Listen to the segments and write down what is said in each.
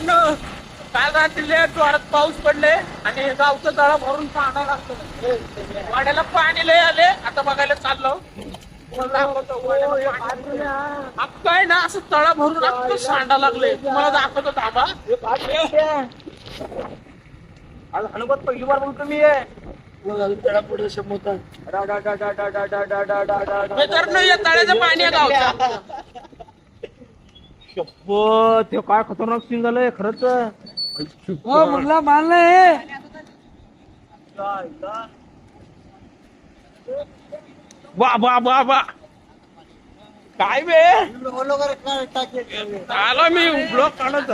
मित्रांनो, काल रात्री जोरात पाऊस पडले आणि गावचं तळा भरून पाणी लागतं. वाड्याला पाणी लय आले. आता बघायला चाललो. काय ना असं तळा भरून अख्खं सांडा लागले. तुम्हाला दाखवतो थांबा. अनुभव पहिली बार बोलतो मी आहे. मित्रांनो, या तळ्याचं पाणी आहे गावचं. शपथ, ते काय खतरनाक सीन झालंय खरंच. हो म्हणला मानलंय. वा वा वा वा, काय बे आलो मी ब्लॉक काढत.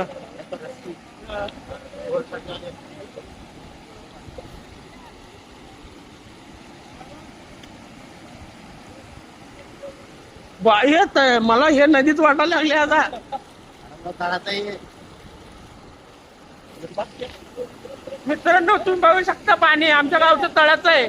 येत मला हे नदीत वाटायला लागले आता. मित्रांनो, तुम्ही बघू शकता पाणी आमच्या गावचं तळ्याचं आहे.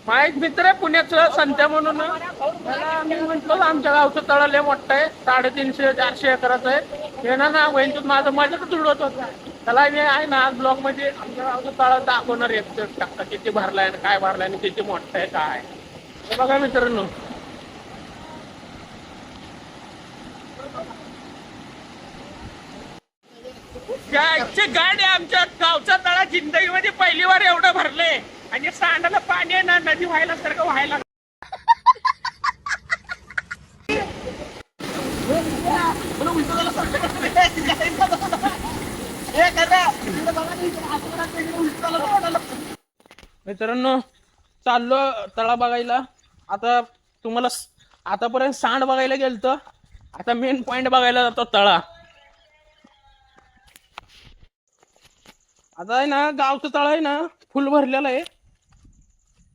माझा एक मित्र आहे पुण्याचं, संत्या म्हणून. त्याला मी म्हटलं आमच्या गावचं तळं लय मोठं आहे, 350-400 एकराचं आहे. हे ना वैंतून माझं मजाच उडवत होता. त्याला मी आहे ना आज ब्लॉग मध्ये आमच्या गावचं तळं दाखवणार एक टाकता, किती भरलाय आणि काय भरलाय आणि किती मोठं आहे काय. हे बघा मित्रांनो, गाडी आमच्या गावचा तळा जिंदगीमध्ये पहिली बार एवढं भरले आणि सांडाला पाणी आहे ना नदी व्हायला सारखं व्हायला. मित्रांनो, चाललो तळा बघायला. आता तुम्हाला आतापर्यंत सांड बघायला गेलतो, आता मेन पॉइंट बघायला जातो तळा. आता आहे ना गावचं तळ आहे ना फुल भरलेलं आहे.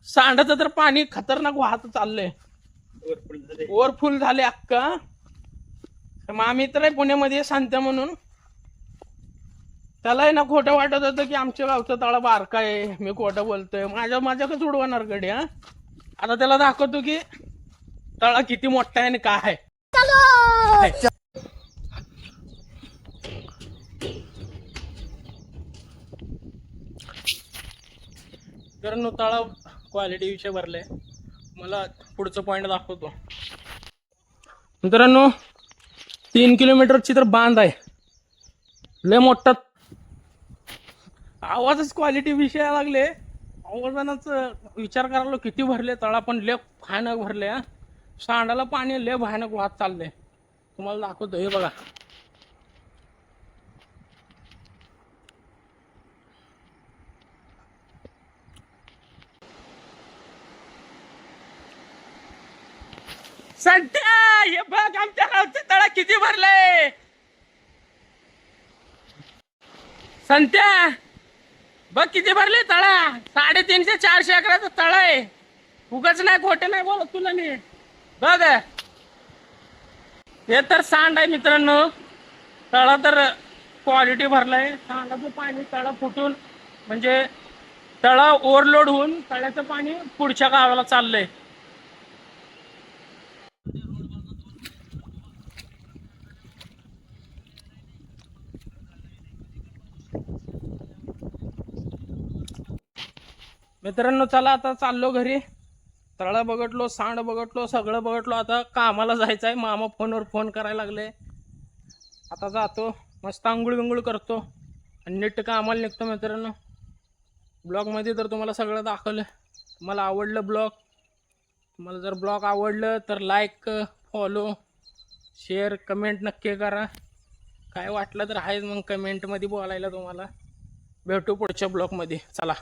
सांडाचं तर पाणी खतरनाक वाहत चाललंय, ओव्हरफुल झाले अक्का. मग आम्ही तर आहे पुण्यामध्ये सांगता म्हणून, त्याला आहे ना खोटं वाटत होतं की आमच्या गावचं तळा बारका आहे, मी खोटं बोलतोय. माझ्याकडे उडवणार गडी. आता त्याला दाखवतो की तळा किती मोठा आहे आणि काय आहे. तर तळा क्वालिटी विषय भरलाय. मला पुढचं पॉइंट दाखवतो. मित्रांनो, 3 किलोमीटरची तर बांध आहे, लय मोठा. आवाजच क्वालिटी विषय लागले. आवाजानाच विचार करायला किती भरले तळा, पण लय भयानक भरले. सांडाला पाणी लय भयानक वाहत चाललंय. तुम्हाला दाखवतो, हे बघा. सध्या हे बघ आमच्या गावचं तळा किती भरलंय. संत्या बघ किती भरले तळा. 350-400 एकराचं तळ आहे. उगाच नाही, खोटे नाही बोलत तुला मी. बघ हे तर सांड आहे मित्रांनो. तळा तर क्वालिटी भरलाय. सांडाचं पाणी तळा फुटून म्हणजे तळा ओव्हरलोड होऊन तळ्याचं पाणी पुढच्या गावाला चाललंय. मित्रांनो, चला आता चाललो घरी. तळा बघटलो, सांड बघटलो, सगळं बघटलो. आता कामाला जायचं आहे. मामा फोनवर फोन करायला लागले. आता जातो, मस्त आंघोळ बिंगोळ करतो आणि नीट कामाला निघतो. मित्रांनो, ब्लॉगमध्ये तर तुम्हाला सगळं दाखवलं. तुम्हाला आवडलं ब्लॉग, तुम्हाला जर ब्लॉग आवडलं तर लाईक, फॉलो, शेअर, कमेंट नक्की करा. काय वाटलं तर आहेच मग कमेंटमध्ये बोलायला. तुम्हाला भेटू पुढच्या ब्लॉगमध्ये. चला.